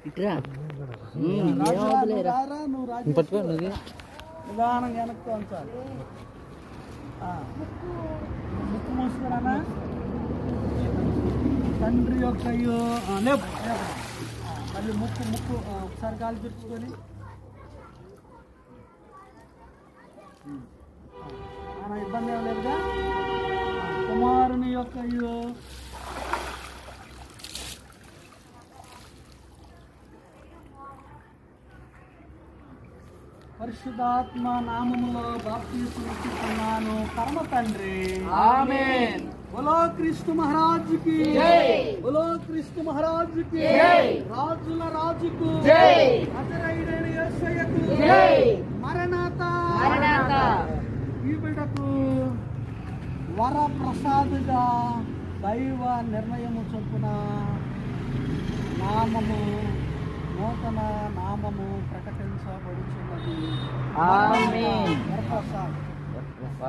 ఇట్రా నిదానం వెనక్కి ఉంచాలి. ముక్కు మూసుకురానా తండ్రి యొక్క లేపు మళ్ళీ ముక్కు ముక్కు ఒకసారి కాలు తెరుచుకొని ఇబ్బంది ఏం లేదుగా. కుమారుని యొక్క పరిశుద్ధాత్మ నామములో బాప్తిస్మం ఇస్తున్నాను పరమ తండ్రి. ఆమేన్. బోలో క్రీస్తు మహారాజుకి జై. బోలో క్రీస్తు మహారాజుకి జై. రాజుల రాజుకు జై. నజరేయుడైన యేసయ్యకు జై. మరణాత మరణాత. ఈ బిడ్డకు వరప్రసాదుగా దైవ నిర్ణయము చొప్పున నామము నూతన నామము ప్రకటించబడుచున్నది. ఆమేన్. వరప్రసాద్